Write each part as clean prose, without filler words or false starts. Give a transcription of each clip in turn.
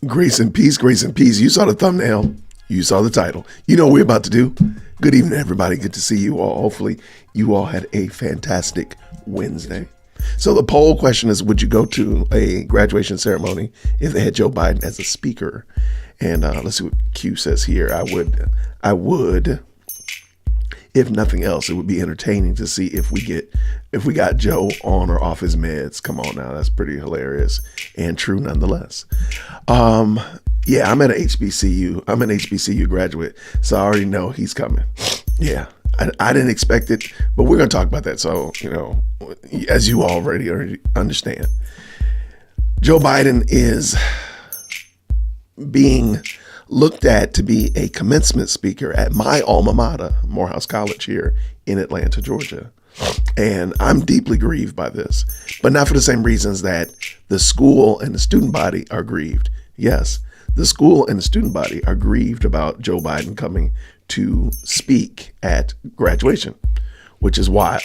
Grace and peace, grace and peace. You saw the thumbnail. You saw the title. You know what we're about to do. Good evening, everybody. Good to see you all. Hopefully, you all had a fantastic Wednesday. So the poll question is, would you go to a graduation ceremony if they had Joe Biden as a speaker? And let's see what Q says here. I would. If nothing else, it would be entertaining to see if we got Joe on or off his meds. Come on now, that's pretty hilarious and true nonetheless. Yeah, I'm at an HBCU. I'm an HBCU graduate, so I already know he's coming. Yeah, I didn't expect it, but we're gonna talk about that. So as you already understand, Joe Biden is being looked at to be a commencement speaker at my alma mater, Morehouse College here in Atlanta, Georgia. And I'm deeply grieved by this, but not for the same reasons that the school and the student body are grieved. Yes, the school and the student body are grieved about Joe Biden coming to speak at graduation, which is wild.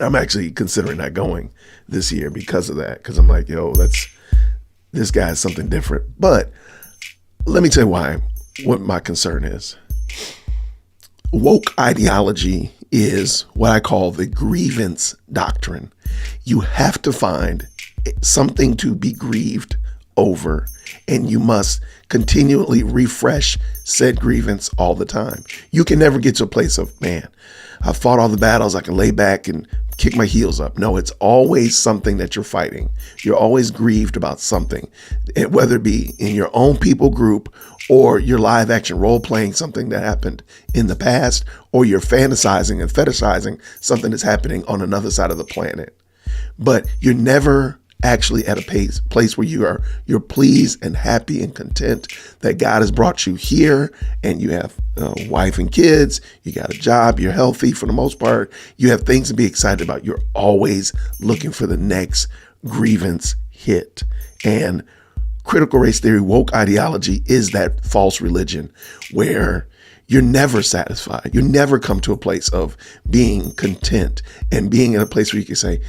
I'm actually considering not going this year because of that, because I'm like, this guy's something different. But let me tell you what my concern is. Woke ideology is what I call the grievance doctrine. You have to find something to be grieved over, and you must continually refresh said grievance all the time. You can never get to a place of, man, I fought all the battles, I can lay back and kick my heels up. No, it's always something that you're fighting. You're always grieved about something, whether it be in your own people group or you're live action role playing something that happened in the past, or you're fantasizing and fetishizing something that's happening on another side of the planet. But you're never actually at a place where you're pleased and happy and content that God has brought you here, and you have a wife and kids, you got a job, you're healthy for the most part, you have things to be excited about. You're always looking for the next grievance hit. And critical race theory, woke ideology is that false religion where you're never satisfied. You never come to a place of being content and being in a place where you can say,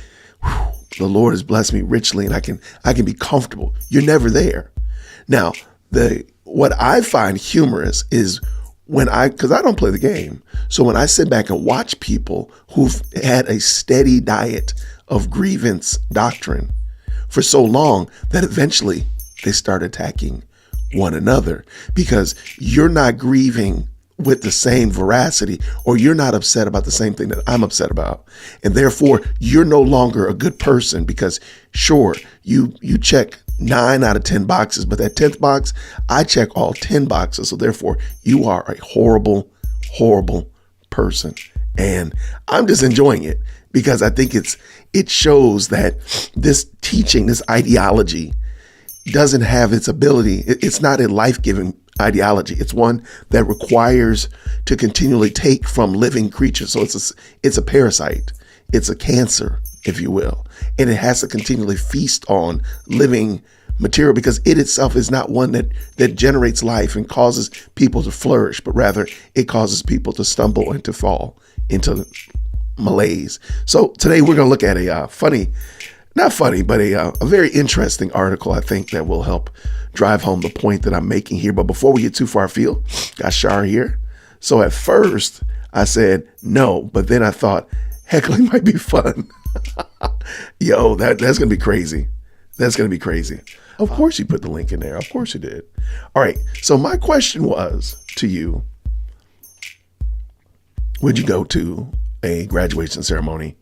the Lord has blessed me richly and I can be comfortable. You're never there. Now, what I find humorous is because I don't play the game. So when I sit back and watch people who've had a steady diet of grievance doctrine for so long that eventually they start attacking one another because you're not grieving with the same veracity, or you're not upset about the same thing that I'm upset about. And therefore, you're no longer a good person because sure, you check 9 out of 10 boxes, but that 10th box, I check all 10 boxes. So therefore, you are a horrible, horrible person. And I'm just enjoying it because I think it shows that this teaching, this ideology doesn't have its ability. It's not a life-giving ideology. It's one that requires to continually take from living creatures. So it's a parasite. It's a cancer, if you will. And it has to continually feast on living material because it itself is not one that generates life and causes people to flourish, but rather it causes people to stumble and to fall into malaise. So today we're going to look at not funny, but a very interesting article, I think, that will help drive home the point that I'm making here. But before we get too far afield, got Shar here. So at first I said no, but then I thought heckling might be fun. Yo, that's going to be crazy. That's going to be crazy. Of course you put the link in there. Of course you did. All right. So my question was to you, would you go to a graduation ceremony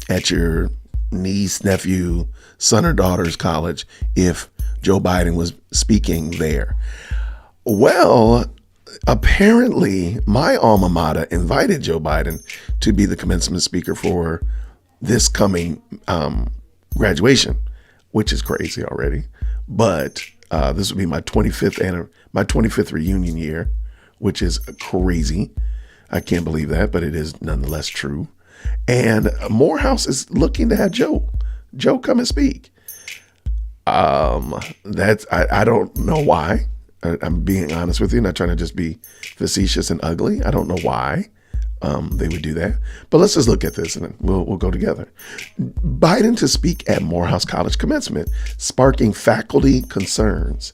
at your niece, nephew, son or daughter's college if Joe Biden was speaking there? Well, apparently my alma mater invited Joe Biden to be the commencement speaker for this coming graduation, which is crazy already. But this would be my 25th reunion year, which is crazy. I can't believe that, but it is nonetheless true. And Morehouse is looking to have Joe come and speak. I don't know why. I'm being honest with you, not trying to just be facetious and ugly. I don't know why. they would do that. But let's just look at this and then we'll go together. Biden to speak at Morehouse College commencement, sparking faculty concerns.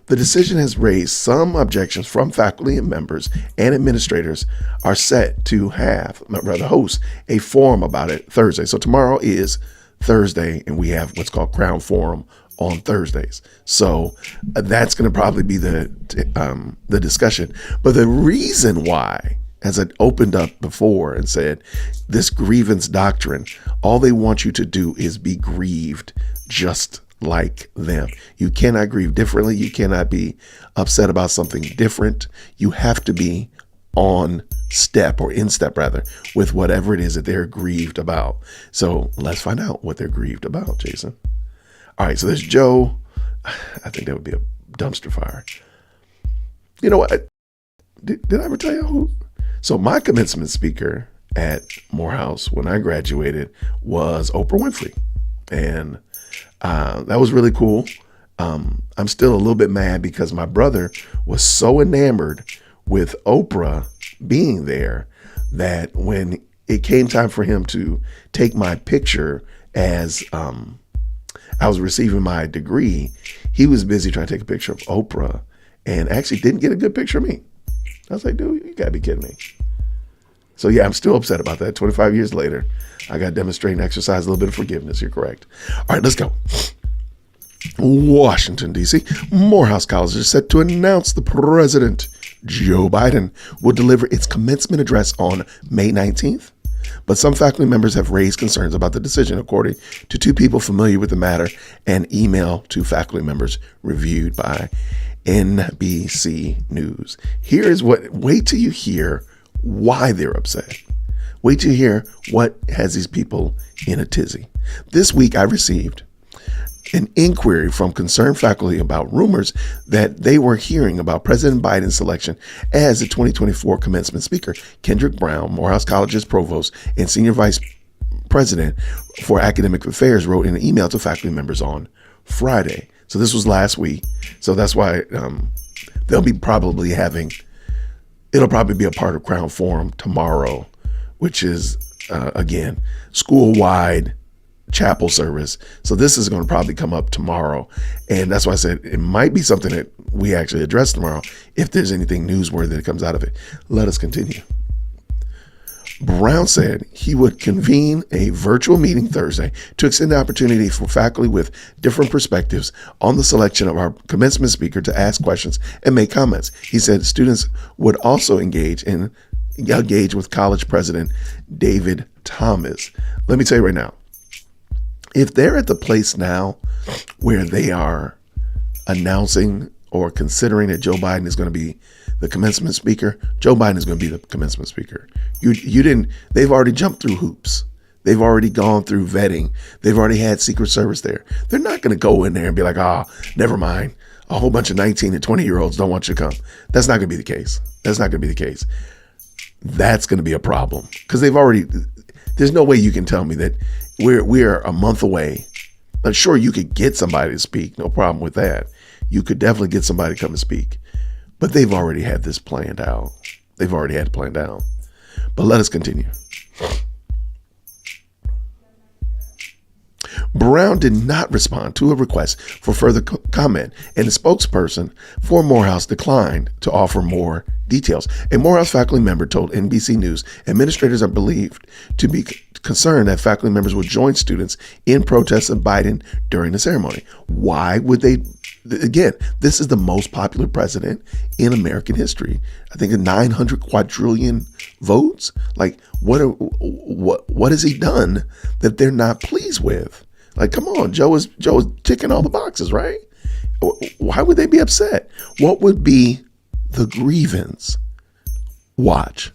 The decision has raised some objections from faculty and members, and administrators are set to host a forum about it Thursday. So tomorrow is Thursday, and we have what's called Crown Forum on Thursdays. So that's going to probably be the discussion. But the reason why, as I opened up before and said, this grievance doctrine, all they want you to do is be grieved just like them. You cannot grieve differently. You cannot be upset about something different. You have to be on step, or in step rather, with whatever it is that they're grieved about. So let's find out what they're grieved about, Jason. All right, so there's Joe. I think that would be a dumpster fire. You know what? Did I ever tell you who? So my commencement speaker at Morehouse when I graduated was Oprah Winfrey. And that was really cool. I'm still a little bit mad because my brother was so enamored with Oprah being there that when it came time for him to take my picture as I was receiving my degree, he was busy trying to take a picture of Oprah and actually didn't get a good picture of me. I was like, dude, you gotta be kidding me. So yeah, I'm still upset about that. 25 years later, I got to demonstrate and exercise a little bit of forgiveness. You're correct. All right, let's go. Washington, D.C. Morehouse College is set to announce the president, Joe Biden, will deliver its commencement address on May 19th. But some faculty members have raised concerns about the decision, according to two people familiar with the matter, and email to faculty members reviewed by NBC News. Wait till you hear why they're upset. Wait till you hear what has these people in a tizzy. This week, I received an inquiry from concerned faculty about rumors that they were hearing about President Biden's selection as the 2024 commencement speaker. Kendrick Brown, Morehouse College's provost and senior vice president for academic affairs, wrote in an email to faculty members on Friday. So this was last week. So that's why they'll be it'll probably be a part of Crown Forum tomorrow, which is, again, school-wide chapel service. So this is going to probably come up tomorrow. And that's why I said it might be something that we actually address tomorrow if there's anything newsworthy that comes out of it. Let us continue. Brown said he would convene a virtual meeting Thursday to extend the opportunity for faculty with different perspectives on the selection of our commencement speaker to ask questions and make comments. He said students would also engage with college president David Thomas. Let me tell you right now, if they're at the place now where they are announcing or considering that Joe Biden is going to be the commencement speaker, Joe Biden is going to be the commencement speaker. They've already jumped through hoops. They've already gone through vetting. They've already had Secret Service there. They're not going to go in there and be like, never mind. A whole bunch of 19 and 20-year-olds don't want you to come. That's not going to be the case. That's not going to be the case. That's going to be a problem because there's no way you can tell me that we're a month away. I'm sure you could get somebody to speak. No problem with that. You could definitely get somebody to come and speak. But they've already had this planned out. They've already had it planned out. But let us continue. Brown did not respond to a request for further comment, and the spokesperson for Morehouse declined to offer more details. A Morehouse faculty member told NBC News administrators are believed to be concerned that faculty members will join students in protests of Biden during the ceremony. Why would they? Again, this is the most popular president in American history. I think 900 quadrillion votes. Like, what has he done that they're not pleased with? Like, come on, Joe is ticking all the boxes, right? Why would they be upset? What would be the grievance? Watch.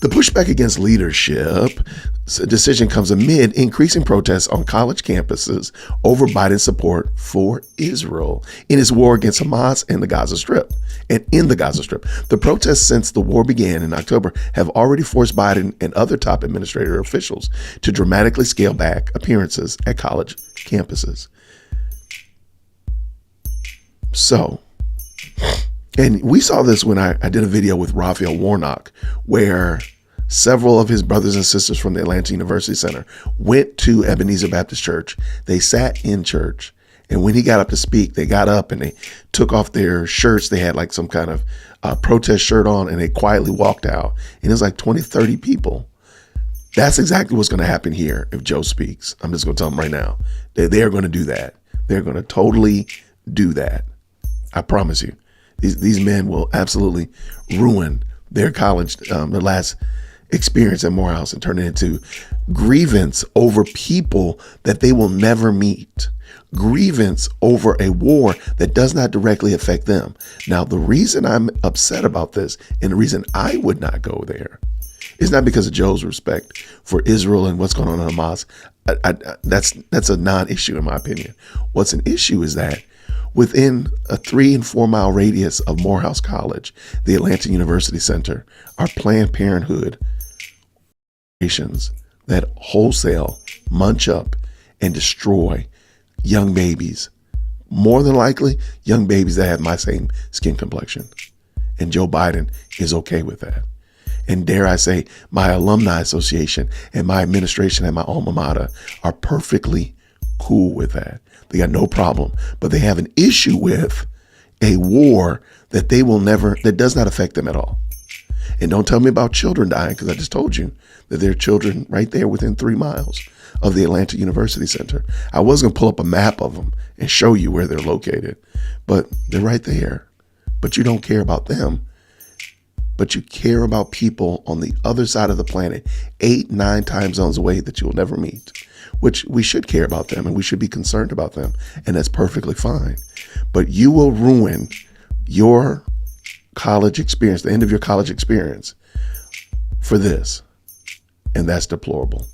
The pushback against leadership decision comes amid increasing protests on college campuses over Biden's support for Israel in his war against Hamas and the Gaza Strip. And in the Gaza Strip, the protests since the war began in October have already forced Biden and other top administrator officials to dramatically scale back appearances at college campuses. So, and we saw this when I did a video with Raphael Warnock, where Several of his brothers and sisters from the Atlanta University Center went to Ebenezer Baptist Church. They sat in church. And when he got up to speak, they got up and they took off their shirts. They had like some kind of protest shirt on, and they quietly walked out. And it was like 20, 30 people. That's exactly what's going to happen here if Joe speaks. I'm just going to tell them right now. They are going to do that. They're going to totally do that. I promise you. These men will absolutely ruin their college, their last experience at Morehouse, and turn it into grievance over people that they will never meet. Grievance over a war that does not directly affect them. Now, the reason I'm upset about this and the reason I would not go there is not because of Joe's respect for Israel and what's going on in Hamas. That's a non-issue in my opinion. What's an issue is that within a 3 and 4 mile radius of Morehouse College, the Atlanta University Center, are Planned Parenthood organizations that wholesale munch up and destroy young babies. More than likely, young babies that have my same skin complexion. And Joe Biden is okay with that. And dare I say, my alumni association and my administration at my alma mater are perfectly cool with that. They got no problem, but they have an issue with a war that that does not affect them at all. And don't tell me about children dying, because I just told you that there are children right there within 3 miles of the Atlanta University Center. I was going to pull up a map of them and show you where they're located, but they're right there. But you don't care about them. But you care about people on the other side of the planet, 8, 9 time zones away that you will never meet, which we should care about them and we should be concerned about them. And that's perfectly fine. But you will ruin your college experience, the end of your college experience, for this. And that's deplorable.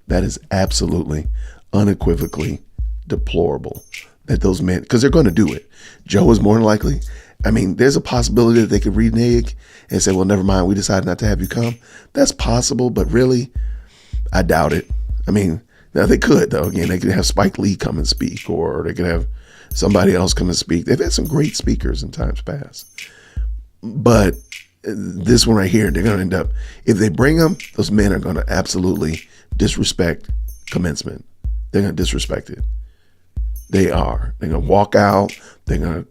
That is absolutely, unequivocally deplorable that those men, because they're going to do it. Joe is more than likely. I mean, there's a possibility that they could renege and say, well, never mind, we decided not to have you come. That's possible, but really, I doubt it. I mean, now they could, though. Again, they could have Spike Lee come and speak, or they could have somebody else come and speak. They've had some great speakers in times past. But this one right here, they're going to end up, if they bring them, those men are going to absolutely disrespect commencement. They're going to disrespect it. They are. They're going to walk out. They're going to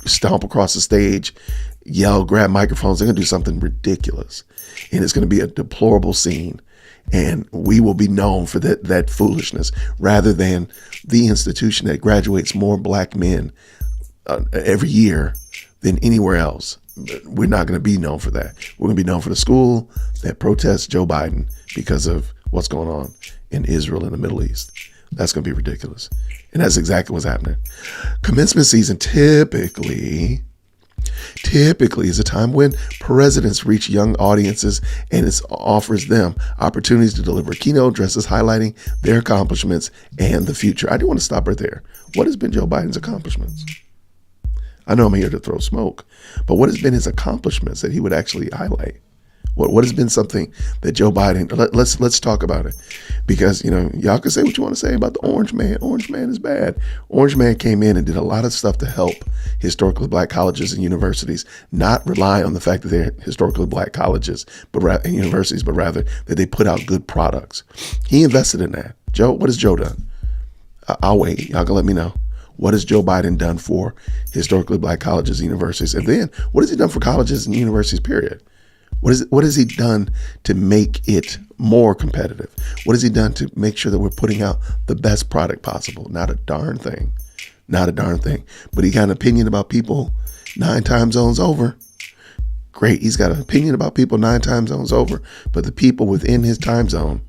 stomp across the stage, yell, grab microphones. They're going to do something ridiculous. And it's going to be a deplorable scene. And we will be known for that foolishness, rather than the institution that graduates more black men every year than anywhere else. We're not going to be known for that. We're going to be known for the school that protests Joe Biden because of what's going on in Israel and the Middle East. That's going to be ridiculous. And that's exactly what's happening. Commencement season typically is a time when presidents reach young audiences and it offers them opportunities to deliver keynote addresses highlighting their accomplishments and the future. I do want to stop right there. What has been Joe Biden's accomplishments? I know I'm here to throw smoke, but what has been his accomplishments that he would actually highlight? What has been something that Joe Biden, let's talk about it, because, y'all can say what you want to say about the Orange Man. Orange Man is bad. Orange Man came in and did a lot of stuff to help historically black colleges and universities not rely on the fact that they're historically black colleges and universities, but rather that they put out good products. He invested in that. Joe, what has Joe done? I'll wait. Y'all can let me know. What has Joe Biden done for historically black colleges and universities? And then what has he done for colleges and universities, period? What has he done to make it more competitive? What has he done to make sure that we're putting out the best product possible? Not a darn thing. Not a darn thing. But he got an opinion about people 9 time zones over. Great. He's got an opinion about people 9 time zones over. But the people within his time zone,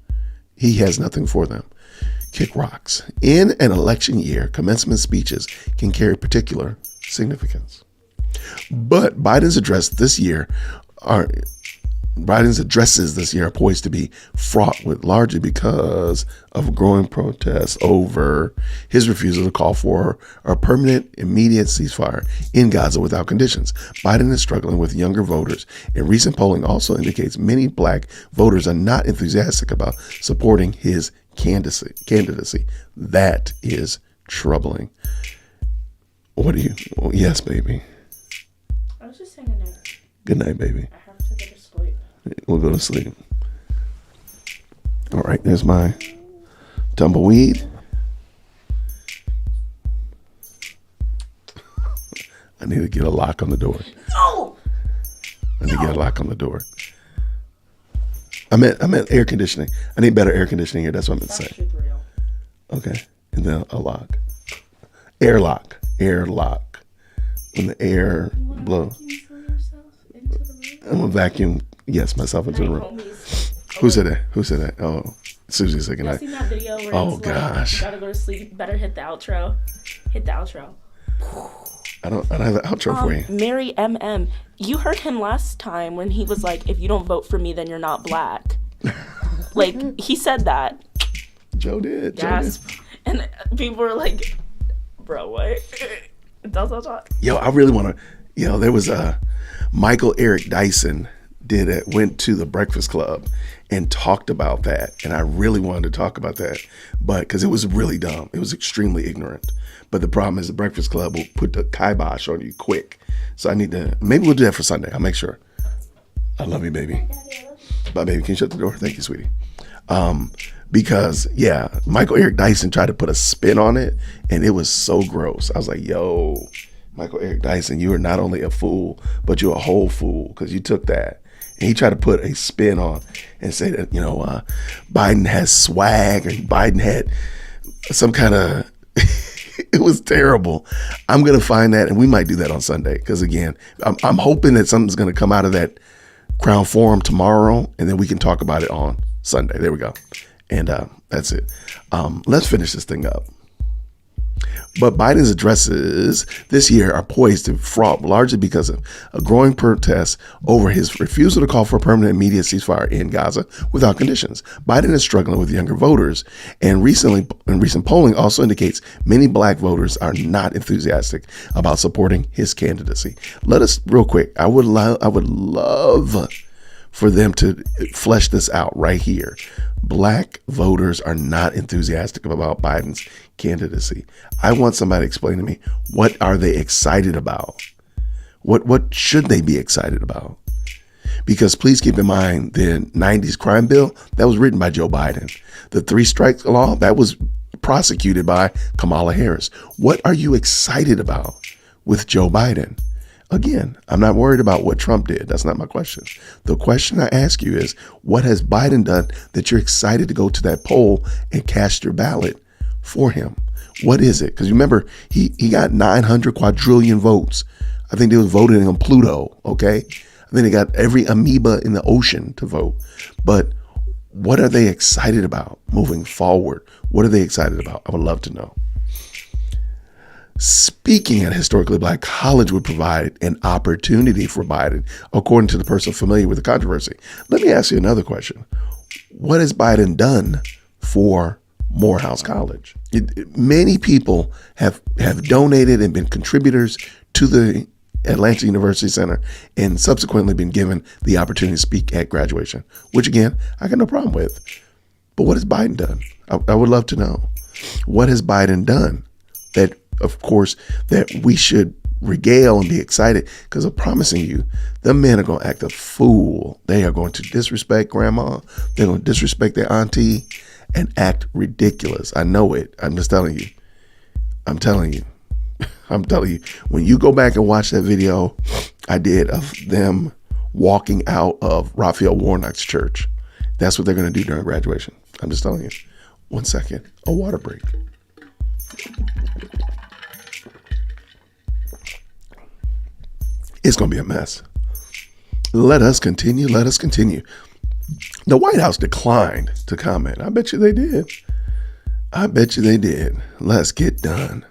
he has nothing for them. Kick rocks. In an election year, commencement speeches can carry particular significance. But Biden's addresses this year are poised to be fraught with, largely because of growing protests over his refusal to call for a permanent, immediate ceasefire in Gaza without conditions. Biden is struggling with younger voters, and recent polling also indicates many black voters are not enthusiastic about supporting his candidacy. That is troubling. Yes, baby. I was just saying good night. Good night, baby. I have to go to sleep. We'll go to sleep. All right, there's my tumbleweed. I need to get a lock on the door. No! I need to get a lock on the door. I meant air conditioning. I need better air conditioning here. That's what I meant to say. Real. Okay. And then a lock. Airlock. Airlock. When the air blows. I'm gonna vacuum, yes, myself into the room. Who said that? Who said that? Oh, Susie said good night. You seen that video where Oh it's gosh. Like, you gotta go to sleep, better hit the outro. Hit the outro. I don't have an outro for you. Mary MM, you heard him last time when he was like, if you don't vote for me, then you're not black. Like, he said that. Joe did. Gasp. And people were like, bro, what? Yo, I really want to, there was Michael Eric Dyson went to the Breakfast Club and talked about that. And I really wanted to talk about that, but because it was really dumb. It was extremely ignorant. But the problem is the Breakfast Club will put the kibosh on you quick. So I need to, maybe we'll do that for Sunday. I'll make sure. I love you, baby. Bye, baby. Can you shut the door? Thank you, sweetie. Because, Michael Eric Dyson tried to put a spin on it, and it was so gross. I was like, yo, Michael Eric Dyson, you are not only a fool, but you're a whole fool because you took that. And he tried to put a spin on and say that, Biden has swag or Biden had some kind of, it was terrible. I'm going to find that, and we might do that on Sunday because, again, I'm hoping that something's going to come out of that Crown Forum tomorrow, and then we can talk about it on Sunday. There we go. And that's it. Let's finish this thing up. But Biden's addresses this year are poised to fraud largely because of a growing protest over his refusal to call for a permanent immediate ceasefire in Gaza without conditions. Biden is struggling with younger voters, and recent polling also indicates many black voters are not enthusiastic about supporting his candidacy. Let us real quick. I would love for them to flesh this out right here. Black voters are not enthusiastic about Biden's candidacy. I want somebody to explain to me, what are they excited about? What should they be excited about? Because please keep in mind the 90s crime bill, that was written by Joe Biden. The 3-strike law, that was prosecuted by Kamala Harris. What are you excited about with Joe Biden? Again, I'm not worried about what Trump did. That's not my question. The question I ask you is, what has Biden done that you're excited to go to that poll and cast your ballot for him? What is it? Because remember, he got 900 quadrillion votes. I think they was voting on Pluto, okay? I think they got every amoeba in the ocean to vote. But what are they excited about moving forward? What are they excited about? I would love to know. Speaking at a historically black college would provide an opportunity for Biden, according to the person familiar with the controversy. Let me ask you another question. What has Biden done for Morehouse College? Many people have donated and been contributors to the Atlanta University Center and subsequently been given the opportunity to speak at graduation, which again, I got no problem with. But what has Biden done? I would love to know. What has Biden done that, of course, that we should regale and be excited? Because I'm promising you, the men are going to act a fool. They are going to disrespect grandma. They're going to disrespect their auntie and act ridiculous. I know it. I'm just telling you. I'm telling you. I'm telling you. When you go back and watch that video I did of them walking out of Raphael Warnock's church, that's what they're going to do during graduation. I'm just telling you. 1 second. A water break. It's going to be a mess. Let us continue. Let us continue. The White House declined to comment. I bet you they did. I bet you they did. Let's get done.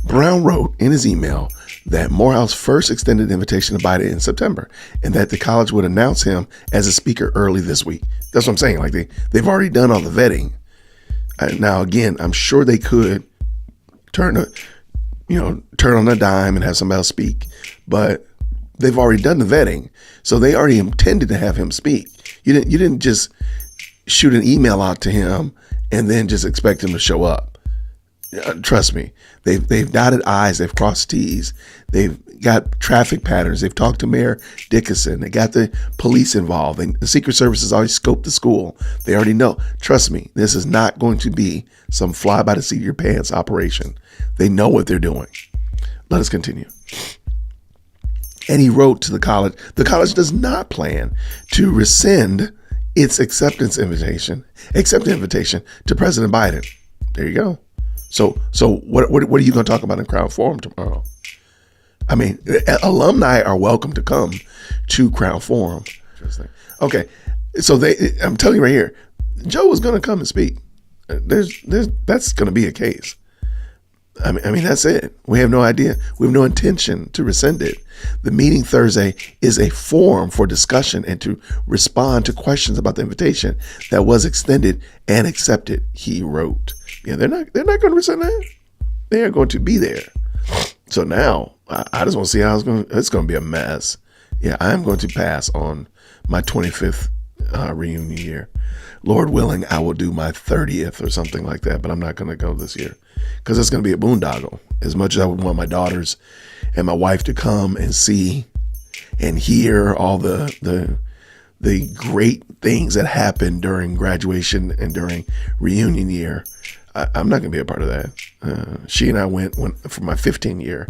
Brown wrote in his email that Morehouse first extended an invitation to Biden in September and that the college would announce him as a speaker early this week. That's what I'm saying. Like they've already done all the vetting. Now, again, I'm sure they could turn on a dime and have somebody else speak, but they've already done the vetting. So they already intended to have him speak. You didn't just shoot an email out to him and then just expect him to show up. Trust me, they've dotted I's, they've crossed T's, they've got traffic patterns, they've talked to Mayor Dickinson, they got the police involved, and the Secret Service has already scoped the school. They already know. Trust me, this is not going to be some fly by the seat of your pants operation. They know what they're doing. Let us continue. And he wrote to the college does not plan to rescind its acceptance invitation to President Biden. There you go. So what are you going to talk about in Crown Forum tomorrow? I mean, alumni are welcome to come to Crown Forum. Interesting. Okay, so I'm telling you right here, Joe was going to come and speak. That's going to be a case. I mean, that's it. We have no idea. We have no intention to rescind it. The meeting Thursday is a forum for discussion and to respond to questions about the invitation that was extended and accepted, he wrote. Yeah, they're not going to rescind that. They are going to be there. So now I just want to see how it's going to be a mess. Yeah, I'm going to pass on my 25th reunion year. Lord willing, I will do my 30th or something like that, but I'm not going to go this year because it's going to be a boondoggle. As much as I would want my daughters and my wife to come and see and hear all the great things that happened during graduation and during reunion year, I'm not going to be a part of that. She and I went for my 15 year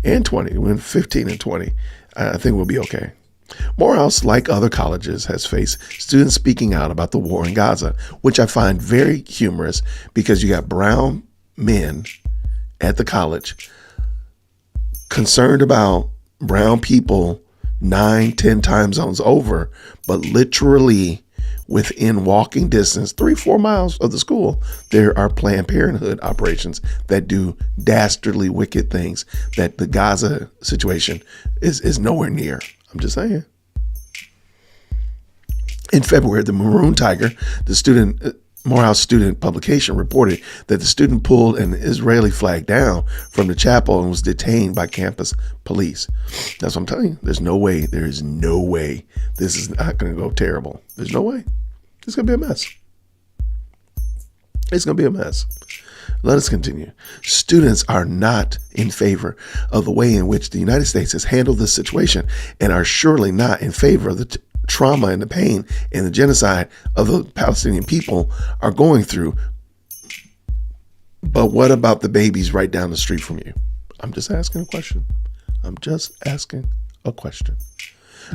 and 20. We went 15 and 20. I think we'll be okay. Morehouse, like other colleges, has faced students speaking out about the war in Gaza, which I find very humorous because you got brown men at the college concerned about brown people 9-10 time zones over, but literally within walking distance, 3-4 miles of the school, there are Planned Parenthood operations that do dastardly wicked things that the Gaza situation is nowhere near. I'm just saying. In February, the Maroon Tiger, the Morehouse student publication, reported that the student pulled an Israeli flag down from the chapel and was detained by campus police. That's what I'm telling you. There is no way this is not going to go terrible. There's no way. It's going to be a mess. It's going to be a mess. Let us continue. Students are not in favor of the way in which the United States has handled this situation and are surely not in favor of the trauma and the pain and the genocide of the Palestinian people are going through. But what about the babies right down the street from you? I'm just asking a question.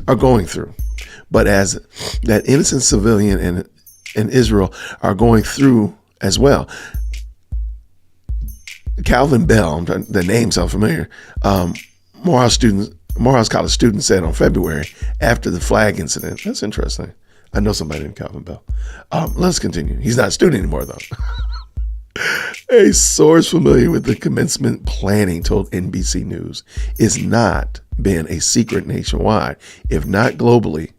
Are going through. But as that innocent civilian in Israel are going through as well. Calvin Bell, the name sounds familiar, Morehouse College student said on February after the flag incident. That's interesting. I know somebody named Calvin Bell. Let's continue. He's not a student anymore, though. A source familiar with the commencement planning told NBC News it's not been a secret nationwide, if not globally,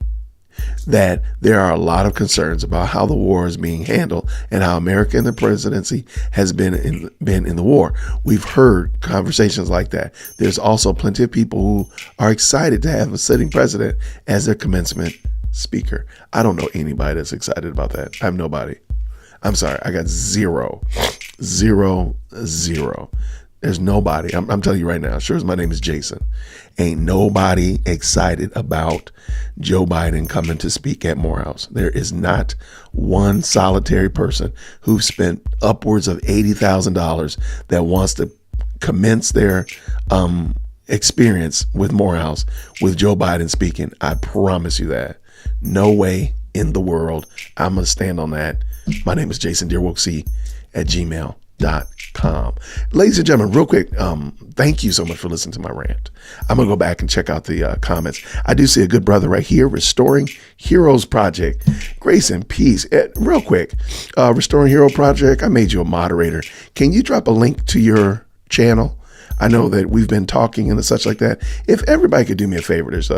that there are a lot of concerns about how the war is being handled and how America and the presidency has been in the war. We've heard conversations like that. There's also plenty of people who are excited to have a sitting president as their commencement speaker. I don't know anybody that's excited about that. I have nobody. I'm sorry. I got zero. There's nobody. I'm telling you right now, sure as my name is Jason, ain't nobody excited about Joe Biden coming to speak at Morehouse. There is not one solitary person who spent upwards of $80,000 that wants to commence their experience with Morehouse with Joe Biden speaking. I promise you that. No way in the world. I'm going to stand on that. My name is Jason Deerwolk at gmail.com. Ladies and gentlemen, real quick, thank you so much for listening to my rant. I'm going to go back and check out the comments. I do see a good brother right here, Restoring Heroes Project. Grace and peace. Real quick, Restoring Hero Project, I made you a moderator. Can you drop a link to your channel? I know that we've been talking and such like that. If everybody could do me a favor, there's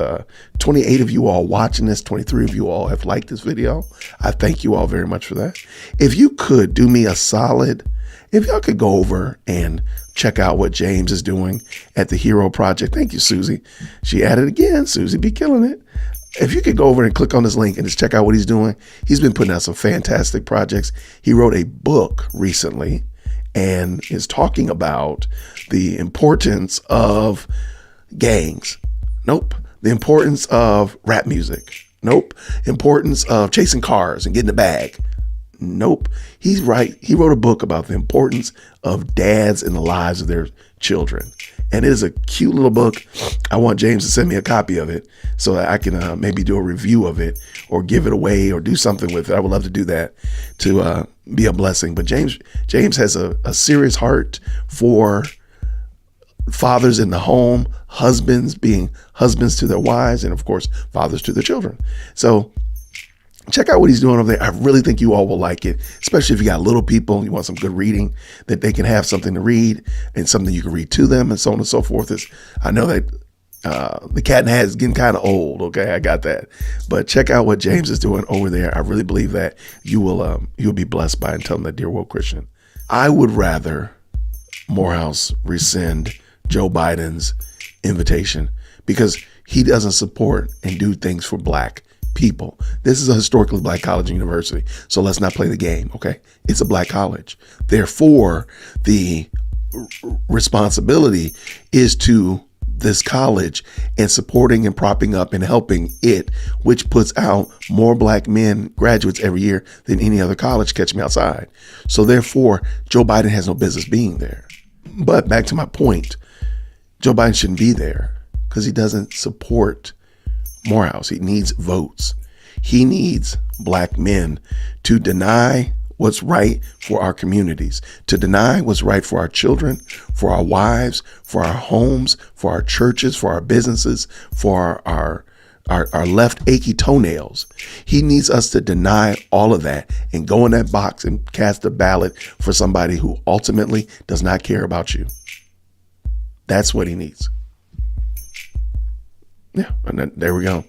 28 of you all watching this, 23 of you all have liked this video. I thank you all very much for that. If you could do me a solid, if y'all could go over and check out what James is doing at the Hero Project. Thank you, Susie. She added again. Susie be killing it. If you could go over and click on this link and just check out what he's doing. He's been putting out some fantastic projects. He wrote a book recently, and is talking about the importance of gangs. Nope. The importance of rap music. Nope. Importance of chasing cars and getting a bag. Nope. He wrote a book about the importance of dads in the lives of their children. And it is a cute little book. I want James to send me a copy of it so that I can maybe do a review of it or give it away or do something with it. I would love to do that to be a blessing. But James has a serious heart for fathers in the home, husbands being husbands to their wives, and of course, fathers to their children. So check out what he's doing over there. I really think you all will like it, especially if you got little people, you want some good reading, that they can have something to read and something you can read to them and so on and so forth. I know that the Cat in the Hat is getting kind of old. Okay, I got that. But check out what James is doing over there. I really believe that you'll be blessed by it, and tell them that, dear woke Christian. I would rather Morehouse rescind Joe Biden's invitation because he doesn't support and do things for black people. This is a historically black college and university. So let's not play the game, okay? It's a black college. Therefore, the responsibility is to this college and supporting and propping up and helping it, which puts out more black men graduates every year than any other college. Catch me outside. So therefore, Joe Biden has no business being there. But back to my point, Joe Biden shouldn't be there because he doesn't support Morehouse. He needs votes. He needs black men to deny what's right for our communities, to deny what's right for our children, for our wives, for our homes, for our churches, for our businesses, for our left achy toenails. He needs us to deny all of that and go in that box and cast a ballot for somebody who ultimately does not care about you. That's what he needs. Yeah, and there we go.